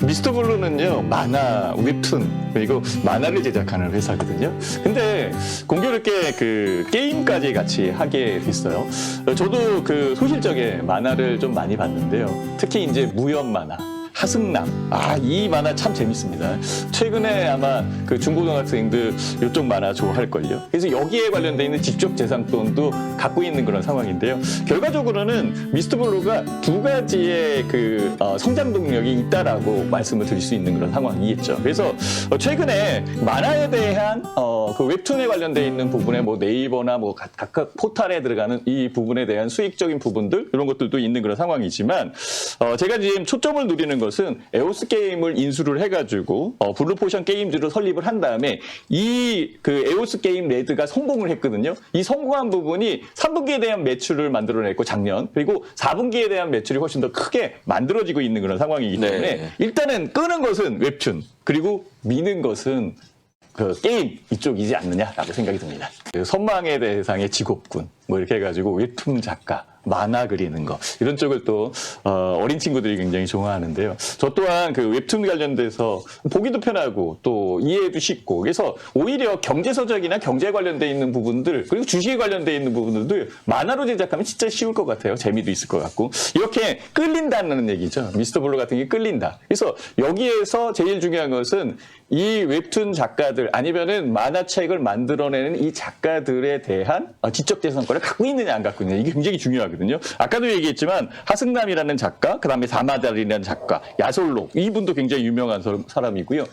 미스터블루는요, 만화, 웹툰, 그리고 만화를 제작하는 회사거든요. 근데 공교롭게 그 게임까지 같이 하게 됐어요. 저도 그 소실적에 만화를 좀 많이 봤는데요. 특히 이제 무협 만화. 하승남. 이 만화 참 재밌습니다. 최근에 아마 그 중고등학생들 이쪽 만화 좋아할걸요. 그래서 여기에 관련돼 있는 지적재산권도 갖고 있는 그런 상황인데요. 결과적으로는 미스터블루가 두 가지의 그 성장 동력이 있다라고 말씀을 드릴 수 있는 그런 상황이겠죠. 그래서 최근에 만화에 대한 그 웹툰에 관련돼 있는 부분에 뭐 네이버나 뭐 각각 포탈에 들어가는 이 부분에 대한 수익적인 부분들 이런 것들도 있는 그런 상황이지만 제가 지금 초점을 누리는 것은 에오스 게임을 인수를 해가지고 블루포션 게임즈를 설립을 한 다음에 이 그 에오스 게임 레드가 성공을 했거든요. 이 성공한 부분이 3분기에 대한 매출을 만들어냈고 작년 그리고 4분기에 대한 매출이 훨씬 더 크게 만들어지고 있는 그런 상황이기 때문에 일단은 끄는 것은 웹툰 그리고 미는 것은 그 게임 이쪽이지 않느냐라고 생각이 듭니다. 그 선망의 대상의 직업군 뭐 이렇게 해가지고 웹툰 작가 만화 그리는 거 이런 쪽을 또 어린 친구들이 굉장히 좋아하는데요. 저 또한 그 웹툰 관련돼서 보기도 편하고 또 이해도 쉽고 그래서 오히려 경제서적이나 경제 관련돼 있는 부분들 그리고 주식에 관련돼 있는 부분들도 만화로 제작하면 진짜 쉬울 것 같아요. 재미도 있을 것 같고 이렇게 끌린다는 얘기죠. 미스터블루 같은 게 끌린다. 그래서 여기에서 제일 중요한 것은 이 웹툰 작가들 아니면은 만화책을 만들어내는 이 작가들에 대한 지적재산권을 갖고 있느냐 안 갖고 있느냐 이게 굉장히 중요하거든요. 아까도 얘기했지만 하승남이라는 작가, 그다음에 사마달이라는 작가, 야솔록 이분도 굉장히 유명한 사람이고요.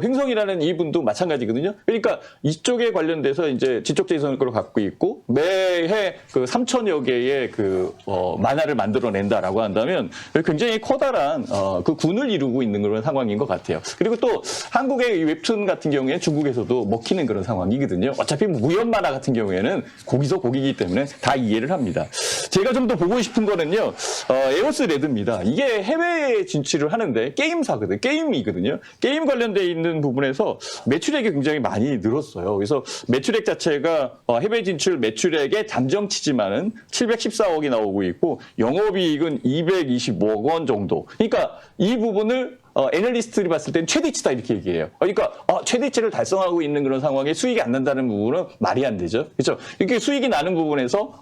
횡성이라는 이분도 마찬가지거든요. 그러니까 이쪽에 관련돼서 이제 지적재산권을 갖고 있고 매해 그 3천여 개의 그 만화를 만들어낸다라고 한다면 굉장히 커다란 그 군을 이루고 있는 그런 상황인 것 같아요. 그리고 또 한국의 이 웹툰 같은 경우에 중국에서도 먹히는 그런 상황이거든요. 어차피 무협 만화 같은 경우에는 고기서 고기이기 때문에 다 이해를 합니다. 제가 좀 더 보고 싶은 거는요. 에오스 레드입니다. 이게 해외에 진출을 하는데 게임사거든요. 게임이거든요. 게임 관련돼 있는 부분에서 매출액이 굉장히 많이 늘었어요. 그래서 매출액 자체가 해외 진출 매출액의 잠정치지만은 714억이 나오고 있고 영업이익은 225억 원 정도. 그러니까 이 부분을 애널리스트들이 봤을 땐 최대치다 이렇게 얘기해요. 그러니까 최대치를 달성하고 있는 그런 상황에 수익이 안 난다는 부분은 말이 안 되죠. 그렇죠? 이렇게 수익이 나는 부분에서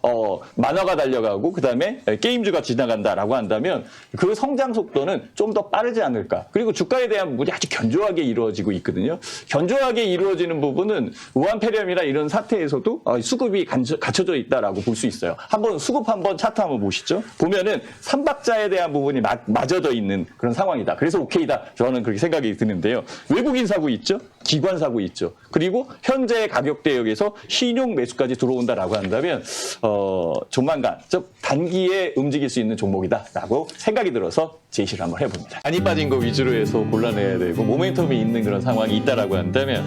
만화가 달려가고 그다음에 게임즈가 지나간다라고 한다면 그 성장 속도는 좀 더 빠르지 않을까. 그리고 주가에 대한 부분이 아주 견조하게 이루어지고 있거든요. 견조하게 이루어지는 부분은 우한폐렴이나 이런 사태에서도 수급이 갖춰져 있다라고 볼 수 있어요. 한번 수급 한번 차트 한번 보시죠. 보면은 삼박자에 대한 부분이 맞아져 있는 그런 상황이다. 그래서 오케이다. 저는 그렇게 생각이 드는데요. 외국인 사고 있죠. 기관 사고 있죠. 그리고 현재 가격 대역에서 신용 매수까지 들어온다라고 한다면 조만간 단기에 움직일 수 있는 종목이다라고 생각이 들어서 제시를 한번 해봅니다. 많이 빠진 거 위주로 해서 골라내야 되고 모멘텀이 있는 그런 상황이 있다라고 한다면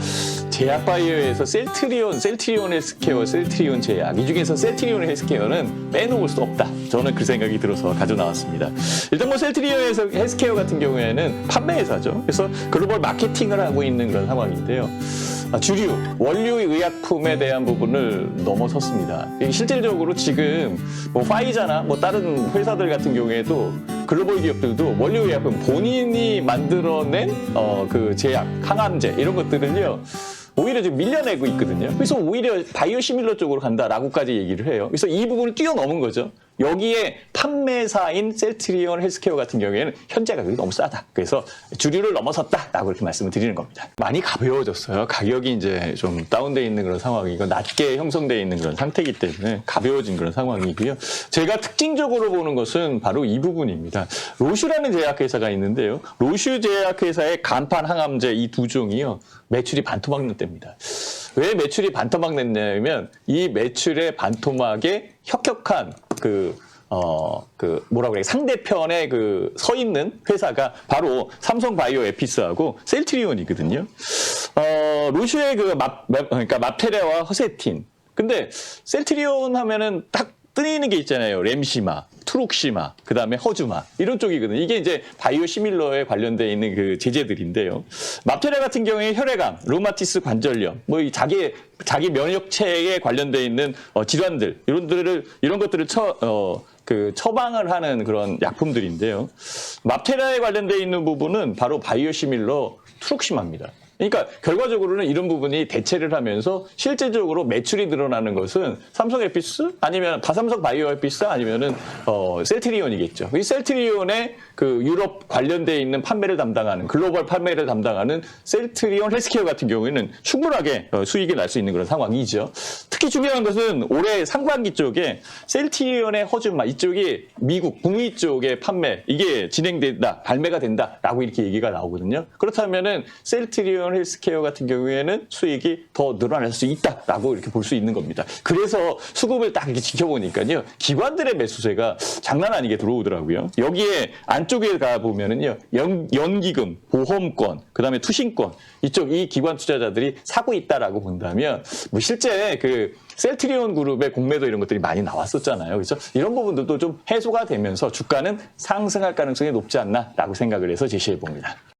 제약바이오에서 셀트리온 헬스케어, 셀트리온 제약 이 중에서 셀트리온 헬스케어는 빼놓을 수 없다. 저는 그 생각이 들어서 가져 나왔습니다. 일단 뭐 셀트리온 헬스케어 같은 경우에는 판매회사죠. 그래서 글로벌 마케팅을 하고 있는 그런 상황인데요. 주류, 원료 의약품에 대한 부분을 넘어섰습니다. 실질적으로 지금 뭐 파이자나 뭐 다른 회사들 같은 경우에도 글로벌 기업들도 원료 의약품 본인이 만들어낸 그 제약, 항암제 이런 것들을요. 오히려 지금 밀려내고 있거든요. 그래서 오히려 바이오시밀러 쪽으로 간다라고까지 얘기를 해요. 그래서 이 부분을 뛰어넘은 거죠. 여기에 판매사인 셀트리온 헬스케어 같은 경우에는 현재 가격이 너무 싸다. 그래서 주류를 넘어섰다라고 이렇게 말씀을 드리는 겁니다. 많이 가벼워졌어요. 가격이 이제 좀 다운되어 있는 그런 상황이고 낮게 형성되어 있는 그런 상태이기 때문에 가벼워진 그런 상황이고요. 제가 특징적으로 보는 것은 바로 이 부분입니다. 로슈라는 제약회사가 있는데요. 로슈 제약회사의 간판 항암제 이 두 종이요. 매출이 반토막 났답니다. 왜 매출이 반토막 냈냐면 이 매출의 반토막에 혁혁한 뭐라 그래 상대편에 서 있는 회사가 바로 삼성 바이오 에피스하고 셀트리온이거든요. 로슈의 그러니까 맙테레와 허세틴. 근데 셀트리온 하면은 딱 쓰이는 게 있잖아요. 램시마, 트룩시마, 그 다음에 허주마 이런 쪽이거든요. 이게 이제 바이오시밀러에 관련돼 있는 그 제재들인데요. 맙테라 같은 경우에 혈액암, 루마티스 관절염, 뭐 자기 면역체에 관련돼 있는 질환들 이런 것들을 처방을 하는 그런 약품들인데요. 맙테라에 관련돼 있는 부분은 바로 바이오시밀러 트룩시마입니다. 그러니까 결과적으로는 이런 부분이 대체를 하면서 실제적으로 매출이 늘어나는 것은 삼성 에피스 아니면 다삼성 바이오 에피스 아니면은 셀트리온이겠죠. 이 셀트리온의 그 유럽 관련돼 있는 판매를 담당하는 글로벌 판매를 담당하는 셀트리온 헬스케어 같은 경우에는 충분하게 수익이 날 수 있는 그런 상황이죠. 특히 중요한 것은 올해 상반기 쪽에 셀트리온의 허즈마 이쪽이 미국 북미 쪽의 판매 이게 진행된다 발매가 된다라고 이렇게 얘기가 나오거든요. 그렇다면은 셀트리온 헬스케어 같은 경우에는 수익이 더 늘어날 수 있다라고 이렇게 볼 수 있는 겁니다. 그래서 수급을 딱 이렇게 지켜보니까요. 기관들의 매수세가 장난 아니게 들어오더라고요. 여기에 안쪽에 가보면은요. 연기금, 보험권, 그 다음에 투신권 이쪽 이 기관 투자자들이 사고 있다라고 본다면 뭐 실제 그 셀트리온 그룹의 공매도 이런 것들이 많이 나왔었잖아요. 그래서 이런 부분들도 좀 해소가 되면서 주가는 상승할 가능성이 높지 않나라고 생각을 해서 제시해 봅니다.